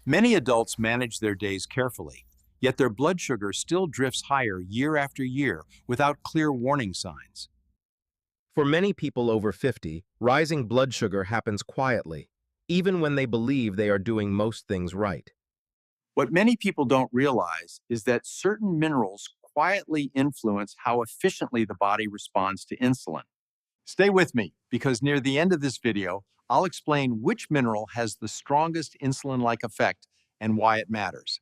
Many adults manage their days carefully, yet their blood sugar still drifts higher year after year without clear warning signs. For many people over 50, rising blood sugar happens quietly, even when they believe they are doing most things right. What many people don't realize is that certain minerals quietly influence how efficiently the body responds to insulin. Stay with me, because near the end of this video, I'll explain which mineral has the strongest insulin-like effect and why it matters.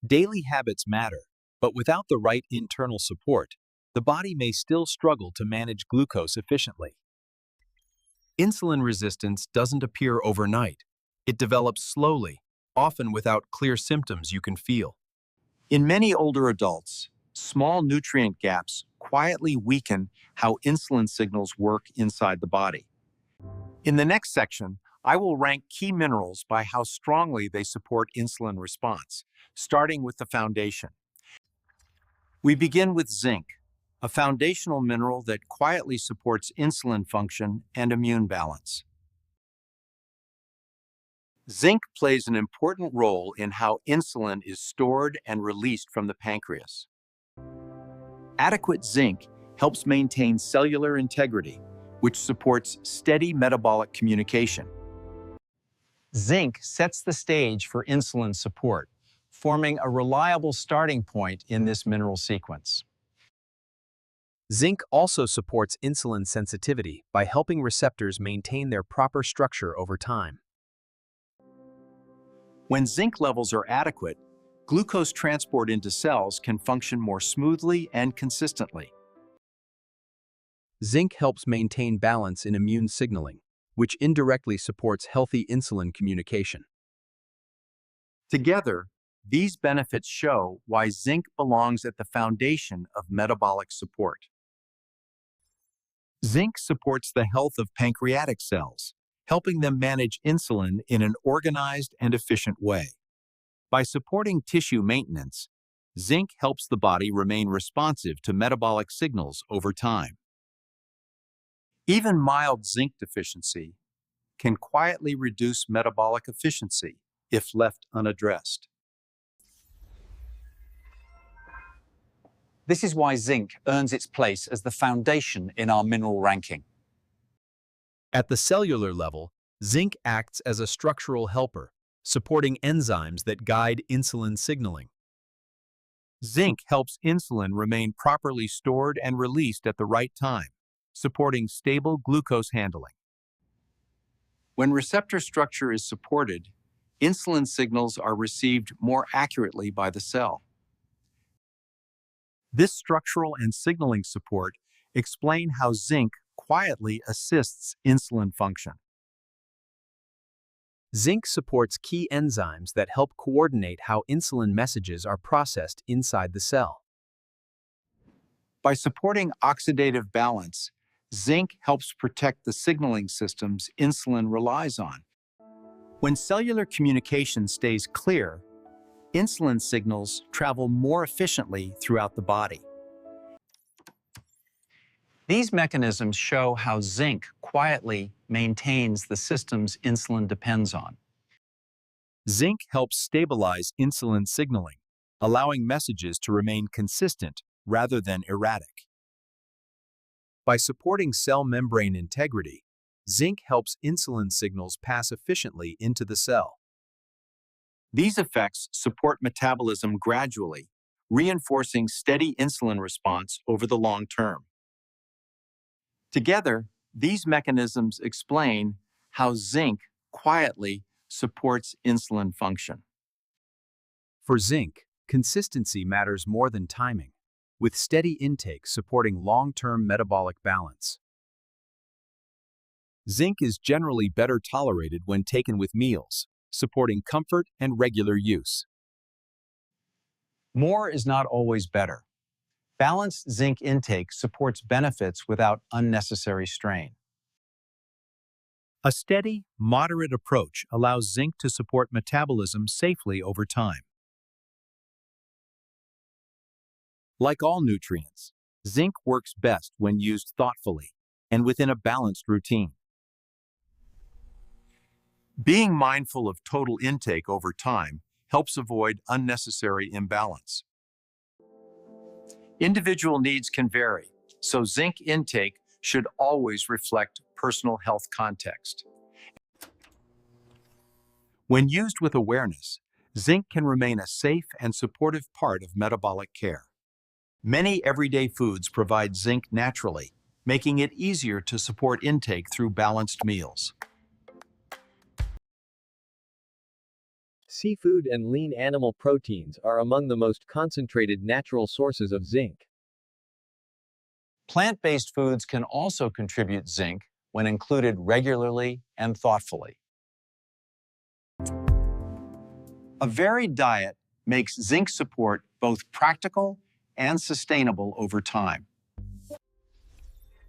Daily habits matter, but without the right internal support, the body may still struggle to manage glucose efficiently. Insulin resistance doesn't appear overnight. It develops slowly, often without clear symptoms you can feel. In many older adults, small nutrient gaps quietly weaken how insulin signals work inside the body. In the next section, I will rank key minerals by how strongly they support insulin response, starting with the foundation. We begin with zinc, a foundational mineral that quietly supports insulin function and immune balance. Zinc plays an important role in how insulin is stored and released from the pancreas. Adequate zinc helps maintain cellular integrity, which supports steady metabolic communication. Zinc sets the stage for insulin support, forming a reliable starting point in this mineral sequence. Zinc also supports insulin sensitivity by helping receptors maintain their proper structure over time. When zinc levels are adequate, glucose transport into cells can function more smoothly and consistently. Zinc helps maintain balance in immune signaling, which indirectly supports healthy insulin communication. Together, these benefits show why zinc belongs at the foundation of metabolic support. Zinc supports the health of pancreatic cells, helping them manage insulin in an organized and efficient way. By supporting tissue maintenance, zinc helps the body remain responsive to metabolic signals over time. Even mild zinc deficiency can quietly reduce metabolic efficiency if left unaddressed. This is why zinc earns its place as the foundation in our mineral ranking. At the cellular level, zinc acts as a structural helper, supporting enzymes that guide insulin signaling. Zinc helps insulin remain properly stored and released at the right time, supporting stable glucose handling. When receptor structure is supported, insulin signals are received more accurately by the cell. This structural and signaling support explain how zinc quietly assists insulin function. Zinc supports key enzymes that help coordinate how insulin messages are processed inside the cell. By supporting oxidative balance, zinc helps protect the signaling systems insulin relies on. When cellular communication stays clear, insulin signals travel more efficiently throughout the body. These mechanisms show how zinc quietly maintains the systems insulin depends on. Zinc helps stabilize insulin signaling, allowing messages to remain consistent rather than erratic. By supporting cell membrane integrity, zinc helps insulin signals pass efficiently into the cell. These effects support metabolism gradually, reinforcing steady insulin response over the long term. Together, these mechanisms explain how zinc quietly supports insulin function. For zinc, consistency matters more than timing, with steady intake supporting long-term metabolic balance. Zinc is generally better tolerated when taken with meals, supporting comfort and regular use. More is not always better. Balanced zinc intake supports benefits without unnecessary strain. A steady, moderate approach allows zinc to support metabolism safely over time. Like all nutrients, zinc works best when used thoughtfully and within a balanced routine. Being mindful of total intake over time helps avoid unnecessary imbalance. Individual needs can vary, so zinc intake should always reflect personal health context. When used with awareness, zinc can remain a safe and supportive part of metabolic care. Many everyday foods provide zinc naturally, making it easier to support intake through balanced meals. Seafood and lean animal proteins are among the most concentrated natural sources of zinc. Plant-based foods can also contribute zinc when included regularly and thoughtfully. A varied diet makes zinc support both practical and sustainable over time.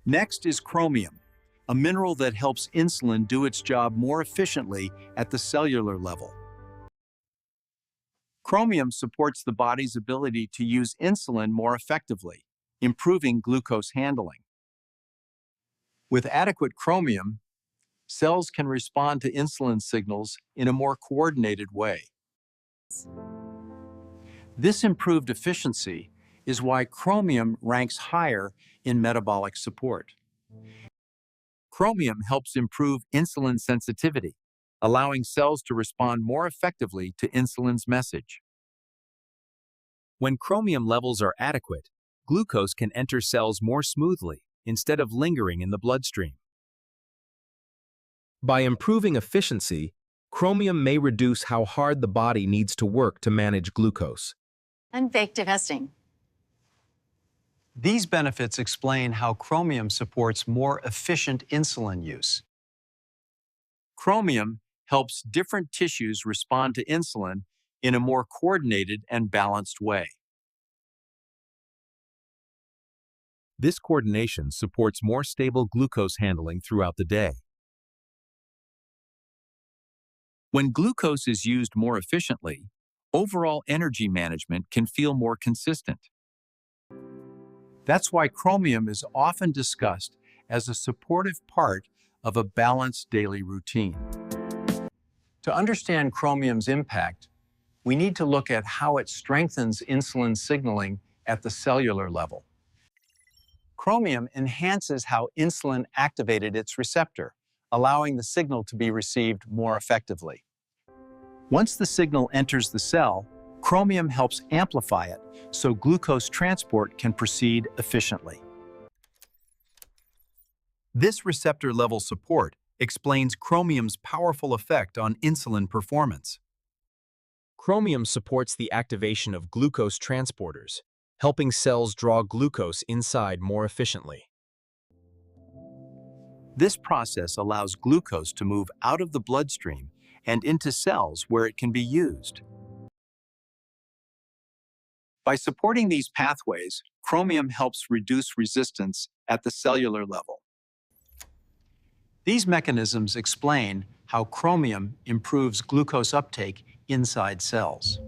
Next is chromium, a mineral that helps insulin do its job more efficiently at the cellular level. Chromium supports the body's ability to use insulin more effectively, improving glucose handling. With adequate chromium, cells can respond to insulin signals in a more coordinated way. This improved efficiency is why chromium ranks higher in metabolic support. Chromium helps improve insulin sensitivity, allowing cells to respond more effectively to insulin's message. When chromium levels are adequate, glucose can enter cells more smoothly instead of lingering in the bloodstream. By improving efficiency, chromium may reduce how hard the body needs to work to manage glucose. And fake testing. These benefits explain how chromium supports more efficient insulin use. Chromium helps different tissues respond to insulin in a more coordinated and balanced way. This coordination supports more stable glucose handling throughout the day. When glucose is used more efficiently, overall energy management can feel more consistent. That's why chromium is often discussed as a supportive part of a balanced daily routine. To understand chromium's impact, we need to look at how it strengthens insulin signaling at the cellular level. Chromium enhances how insulin activated its receptor, allowing the signal to be received more effectively. Once the signal enters the cell, chromium helps amplify it so glucose transport can proceed efficiently. This receptor-level support explains chromium's powerful effect on insulin performance. Chromium supports the activation of glucose transporters, helping cells draw glucose inside more efficiently. This process allows glucose to move out of the bloodstream and into cells where it can be used. By supporting these pathways, chromium helps reduce resistance at the cellular level. These mechanisms explain how chromium improves glucose uptake inside cells.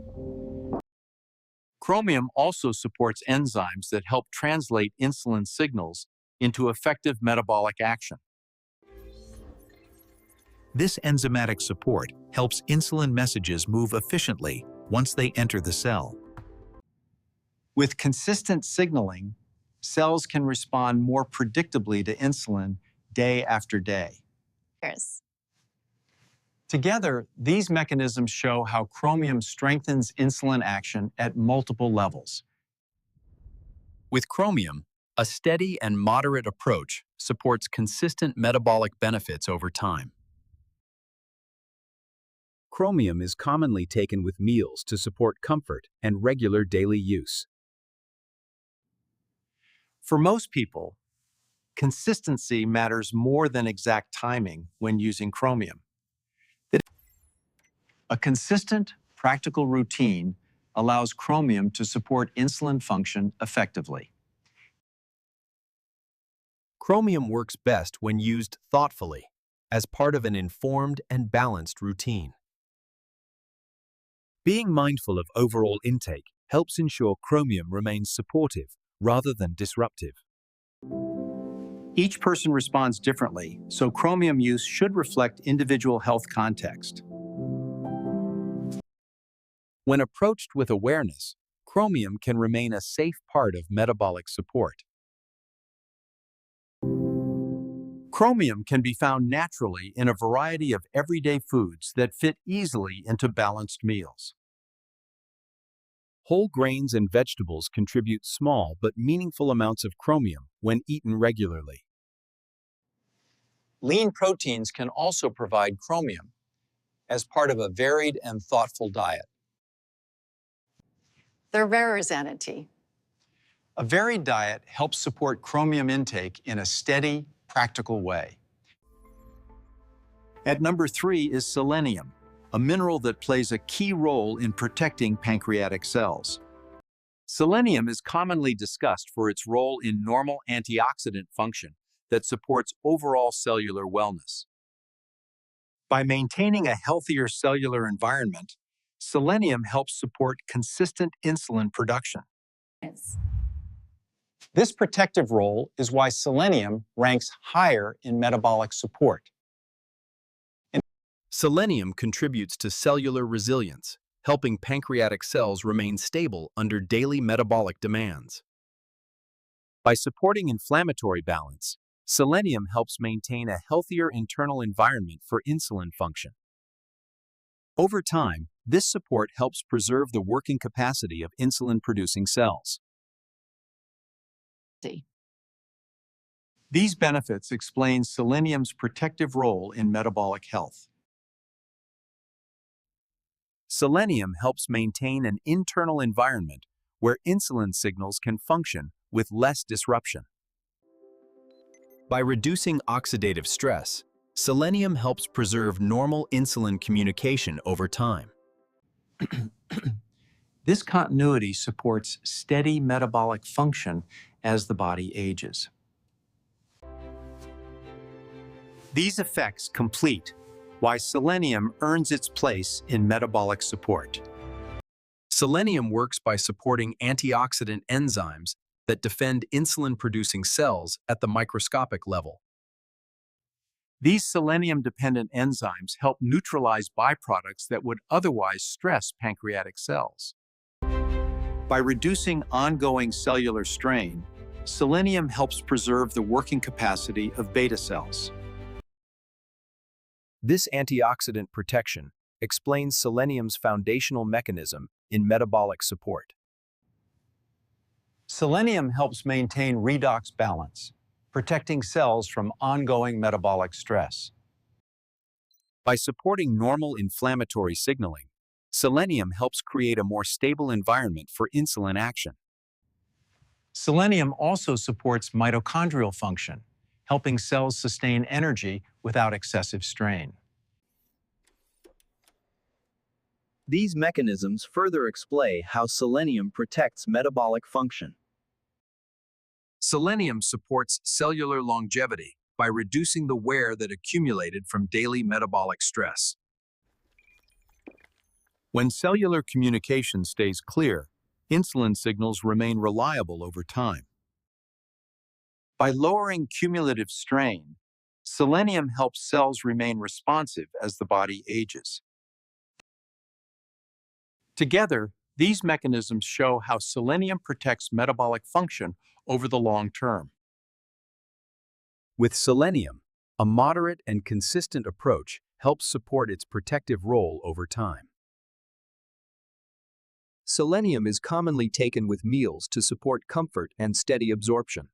Chromium also supports enzymes that help translate insulin signals into effective metabolic action. This enzymatic support helps insulin messages move efficiently once they enter the cell. With consistent signaling, cells can respond more predictably to insulin day after day. Cheers. Together, these mechanisms show how chromium strengthens insulin action at multiple levels. With chromium, a steady and moderate approach supports consistent metabolic benefits over time. Chromium is commonly taken with meals to support comfort and regular daily use. For most people, consistency matters more than exact timing when using chromium. A consistent, practical routine allows chromium to support insulin function effectively. Chromium works best when used thoughtfully, as part of an informed and balanced routine. Being mindful of overall intake helps ensure chromium remains supportive rather than disruptive. Each person responds differently, so chromium use should reflect individual health context. When approached with awareness, chromium can remain a safe part of metabolic support. Chromium can be found naturally in a variety of everyday foods that fit easily into balanced meals. Whole grains and vegetables contribute small but meaningful amounts of chromium when eaten regularly. Lean proteins can also provide chromium as part of a varied and thoughtful diet. The rarer's entity. A varied diet helps support chromium intake in a steady, practical way. At number 3 is selenium, a mineral that plays a key role in protecting pancreatic cells. Selenium is commonly discussed for its role in normal antioxidant function that supports overall cellular wellness. By maintaining a healthier cellular environment, selenium helps support consistent insulin production. This protective role is why selenium ranks higher in metabolic support. Selenium contributes to cellular resilience, helping pancreatic cells remain stable under daily metabolic demands. By supporting inflammatory balance, selenium helps maintain a healthier internal environment for insulin function. Over time, this support helps preserve the working capacity of insulin-producing cells. These benefits explain selenium's protective role in metabolic health. Selenium helps maintain an internal environment where insulin signals can function with less disruption. By reducing oxidative stress, selenium helps preserve normal insulin communication over time. This continuity supports steady metabolic function as the body ages. These effects complete why selenium earns its place in metabolic support. Selenium works by supporting antioxidant enzymes that defend insulin-producing cells at the microscopic level. These selenium-dependent enzymes help neutralize byproducts that would otherwise stress pancreatic cells. By reducing ongoing cellular strain, selenium helps preserve the working capacity of beta cells. This antioxidant protection explains selenium's foundational mechanism in metabolic support. Selenium helps maintain redox balance, protecting cells from ongoing metabolic stress. By supporting normal inflammatory signaling, selenium helps create a more stable environment for insulin action. Selenium also supports mitochondrial function, helping cells sustain energy without excessive strain. These mechanisms further explain how selenium protects metabolic function. Selenium supports cellular longevity by reducing the wear that accumulated from daily metabolic stress. When cellular communication stays clear, insulin signals remain reliable over time. By lowering cumulative strain, selenium helps cells remain responsive as the body ages. Together, these mechanisms show how selenium protects metabolic function over the long term. With selenium, a moderate and consistent approach helps support its protective role over time. Selenium is commonly taken with meals to support comfort and steady absorption.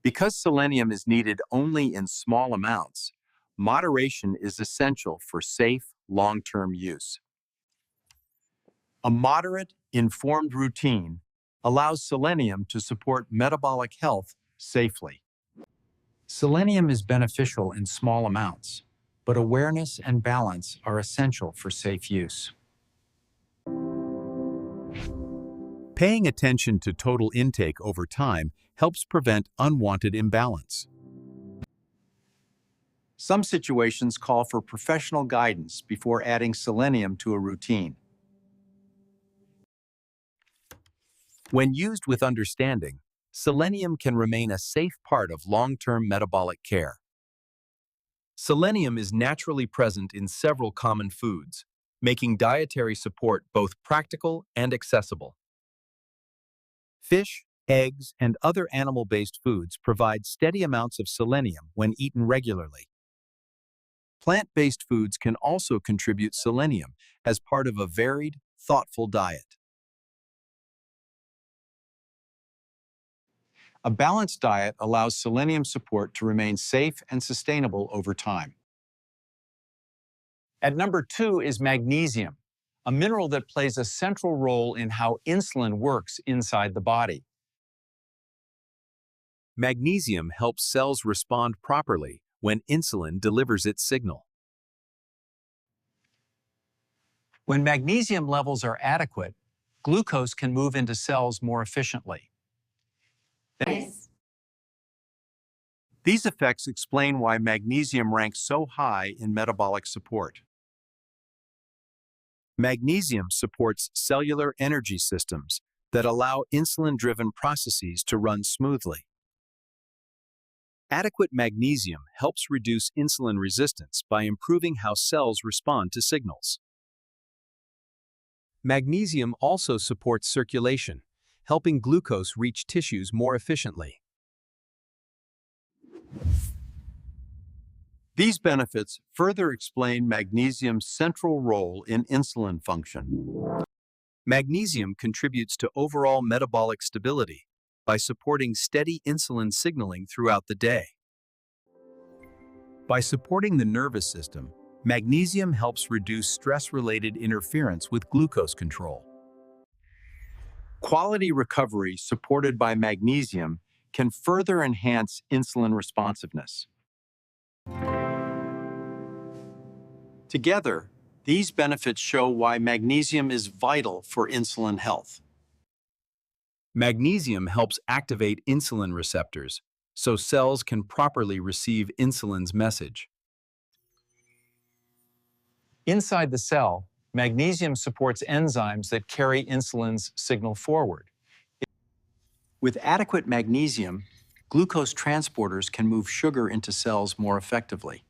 Because selenium is needed only in small amounts, moderation is essential for safe, long-term use. A moderate, informed routine allows selenium to support metabolic health safely. Selenium is beneficial in small amounts, but awareness and balance are essential for safe use. Paying attention to total intake over time helps prevent unwanted imbalance. Some situations call for professional guidance before adding selenium to a routine. When used with understanding, selenium can remain a safe part of long-term metabolic care. Selenium is naturally present in several common foods, making dietary support both practical and accessible. Fish, eggs, and other animal-based foods provide steady amounts of selenium when eaten regularly. Plant-based foods can also contribute selenium as part of a varied, thoughtful diet. A balanced diet allows selenium support to remain safe and sustainable over time. At number 2 is magnesium, a mineral that plays a central role in how insulin works inside the body. Magnesium helps cells respond properly when insulin delivers its signal. When magnesium levels are adequate, glucose can move into cells more efficiently. Nice. These effects explain why magnesium ranks so high in metabolic support. Magnesium supports cellular energy systems that allow insulin-driven processes to run smoothly. Adequate magnesium helps reduce insulin resistance by improving how cells respond to signals. Magnesium also supports circulation, helping glucose reach tissues more efficiently. These benefits further explain magnesium's central role in insulin function. Magnesium contributes to overall metabolic stability by supporting steady insulin signaling throughout the day. By supporting the nervous system, magnesium helps reduce stress-related interference with glucose control. Quality recovery supported by magnesium can further enhance insulin responsiveness. Together, these benefits show why magnesium is vital for insulin health. Magnesium helps activate insulin receptors, so cells can properly receive insulin's message. Inside the cell, magnesium supports enzymes that carry insulin's signal forward. With adequate magnesium, glucose transporters can move sugar into cells more effectively.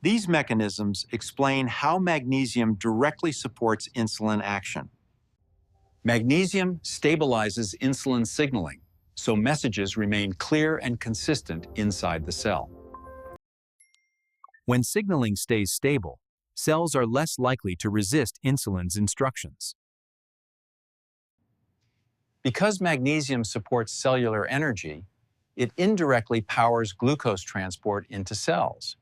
These mechanisms explain how magnesium directly supports insulin action. Magnesium stabilizes insulin signaling, so messages remain clear and consistent inside the cell. When signaling stays stable, cells are less likely to resist insulin's instructions. Because magnesium supports cellular energy, it indirectly powers glucose transport into cells.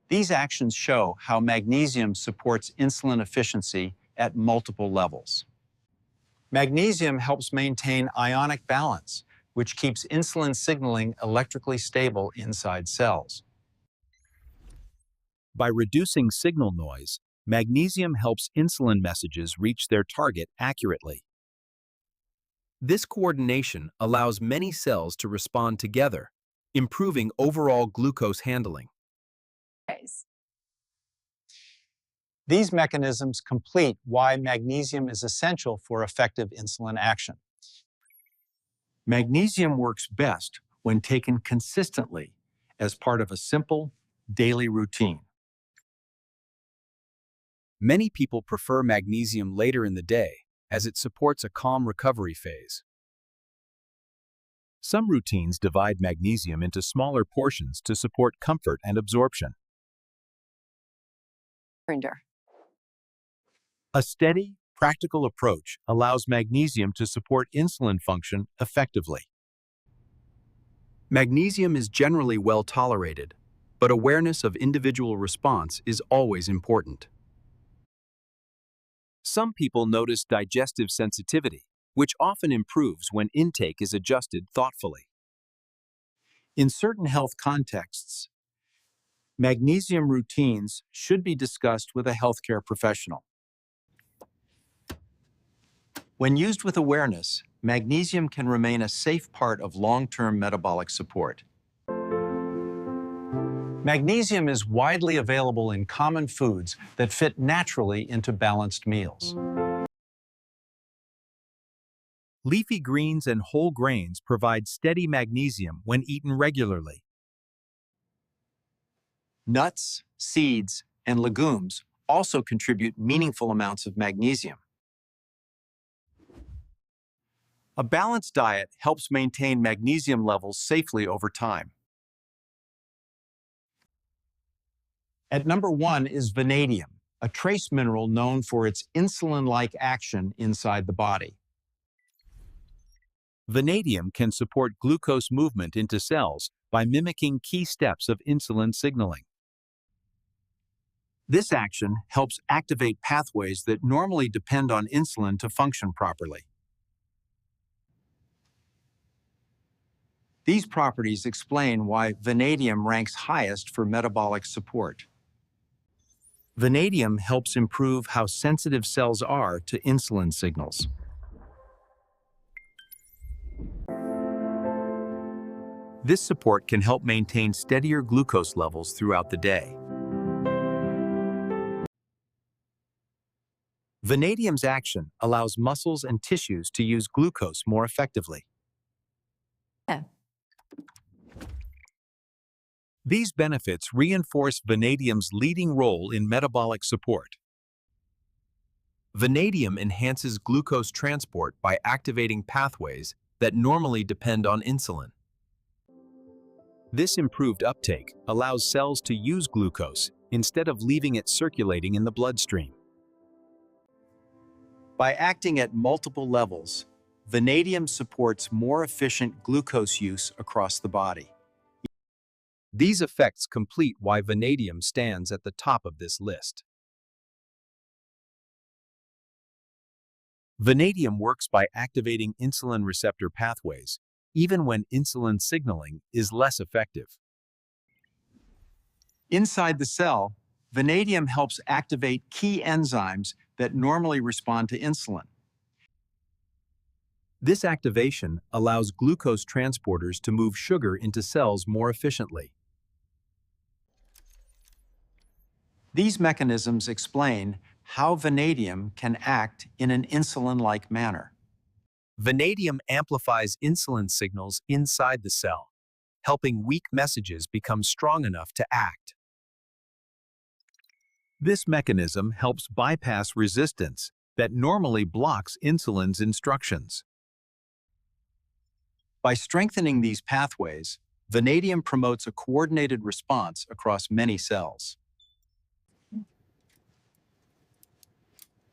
These actions show how magnesium supports insulin efficiency at multiple levels. Magnesium helps maintain ionic balance, which keeps insulin signaling electrically stable inside cells. By reducing signal noise, magnesium helps insulin messages reach their target accurately. This coordination allows many cells to respond together, improving overall glucose handling. These mechanisms complete why magnesium is essential for effective insulin action. Magnesium works best when taken consistently as part of a simple daily routine. Many people prefer magnesium later in the day as it supports a calm recovery phase. Some routines divide magnesium into smaller portions to support comfort and absorption. A steady, practical approach allows magnesium to support insulin function effectively. Magnesium is generally well tolerated, but awareness of individual response is always important. Some people notice digestive sensitivity, which often improves when intake is adjusted thoughtfully. In certain health contexts, magnesium routines should be discussed with a healthcare professional. When used with awareness, magnesium can remain a safe part of long-term metabolic support. Magnesium is widely available in common foods that fit naturally into balanced meals. Leafy greens and whole grains provide steady magnesium when eaten regularly. Nuts, seeds, and legumes also contribute meaningful amounts of magnesium. A balanced diet helps maintain magnesium levels safely over time. At number 1 is vanadium, a trace mineral known for its insulin-like action inside the body. Vanadium can support glucose movement into cells by mimicking key steps of insulin signaling. This action helps activate pathways that normally depend on insulin to function properly. These properties explain why vanadium ranks highest for metabolic support. Vanadium helps improve how sensitive cells are to insulin signals. This support can help maintain steadier glucose levels throughout the day. Vanadium's action allows muscles and tissues to use glucose more effectively. These benefits reinforce vanadium's leading role in metabolic support. Vanadium enhances glucose transport by activating pathways that normally depend on insulin. This improved uptake allows cells to use glucose instead of leaving it circulating in the bloodstream. By acting at multiple levels, vanadium supports more efficient glucose use across the body. These effects complete why vanadium stands at the top of this list. Vanadium works by activating insulin receptor pathways, even when insulin signaling is less effective. Inside the cell, vanadium helps activate key enzymes that normally respond to insulin. This activation allows glucose transporters to move sugar into cells more efficiently. These mechanisms explain how vanadium can act in an insulin-like manner. Vanadium amplifies insulin signals inside the cell, helping weak messages become strong enough to act. This mechanism helps bypass resistance that normally blocks insulin's instructions. By strengthening these pathways, vanadium promotes a coordinated response across many cells.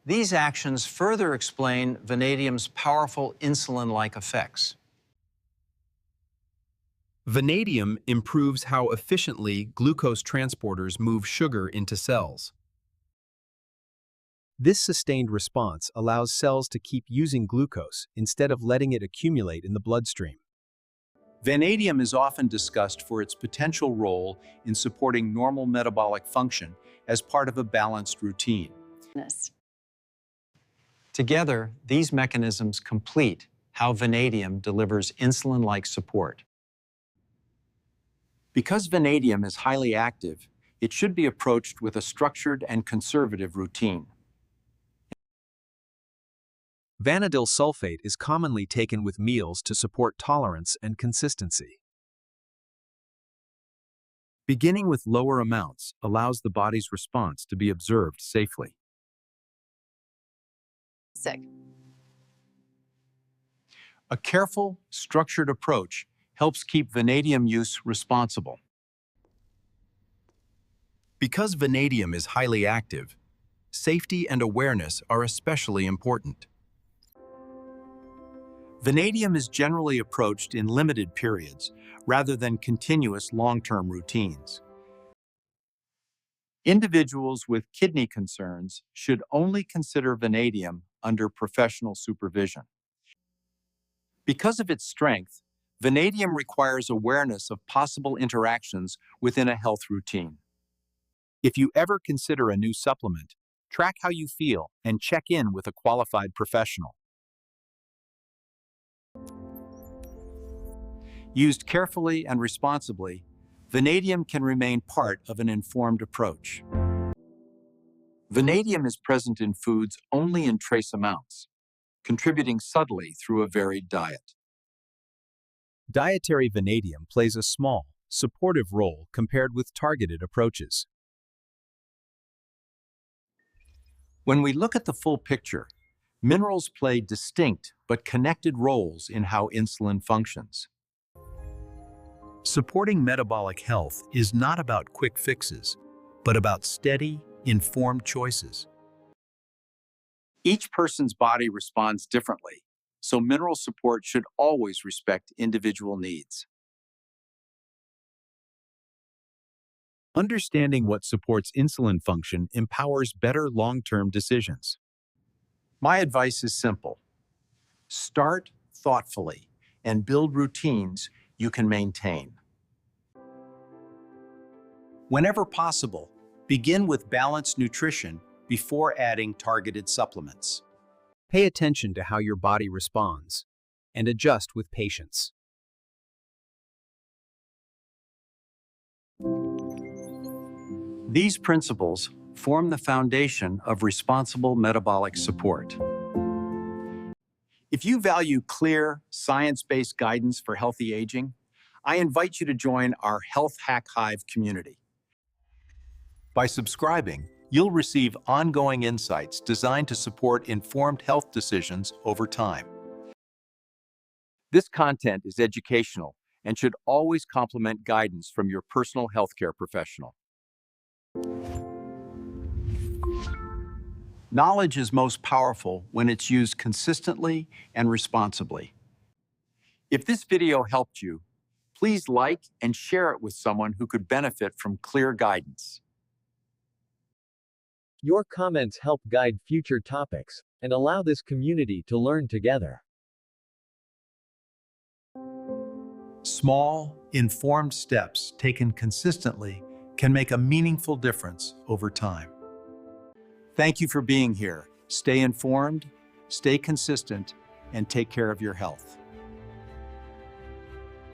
These actions further explain vanadium's powerful insulin-like effects. Vanadium improves how efficiently glucose transporters move sugar into cells. This sustained response allows cells to keep using glucose instead of letting it accumulate in the bloodstream. Vanadium is often discussed for its potential role in supporting normal metabolic function as part of a balanced routine. Together, these mechanisms complete how vanadium delivers insulin-like support. Because vanadium is highly active, it should be approached with a structured and conservative routine. Vanadilyl sulfate is commonly taken with meals to support tolerance and consistency. Beginning with lower amounts allows the body's response to be observed safely. A careful, structured approach helps keep vanadium use responsible. Because vanadium is highly active, safety and awareness are especially important. Vanadium is generally approached in limited periods rather than continuous long-term routines. Individuals with kidney concerns should only consider vanadium under professional supervision. Because of its strength, vanadium requires awareness of possible interactions within a health routine. If you ever consider a new supplement, track how you feel and check in with a qualified professional. Used carefully and responsibly, vanadium can remain part of an informed approach. Vanadium is present in foods only in trace amounts, contributing subtly through a varied diet. Dietary vanadium plays a small, supportive role compared with targeted approaches. When we look at the full picture, minerals play distinct but connected roles in how insulin functions. Supporting metabolic health is not about quick fixes, but about steady, informed choices. Each person's body responds differently, so mineral support should always respect individual needs. Understanding what supports insulin function empowers better long-term decisions. My advice is simple. Start thoughtfully and build routines you can maintain. Whenever possible, begin with balanced nutrition before adding targeted supplements. Pay attention to how your body responds and adjust with patience. These principles form the foundation of responsible metabolic support. If you value clear, science-based guidance for healthy aging, I invite you to join our Health Hack Hive community. By subscribing, you'll receive ongoing insights designed to support informed health decisions over time. This content is educational and should always complement guidance from your personal healthcare professional. Knowledge is most powerful when it's used consistently and responsibly. If this video helped you, please like and share it with someone who could benefit from clear guidance. Your comments help guide future topics and allow this community to learn together. Small, informed steps taken consistently can make a meaningful difference over time. Thank you for being here. Stay informed, stay consistent, and take care of your health.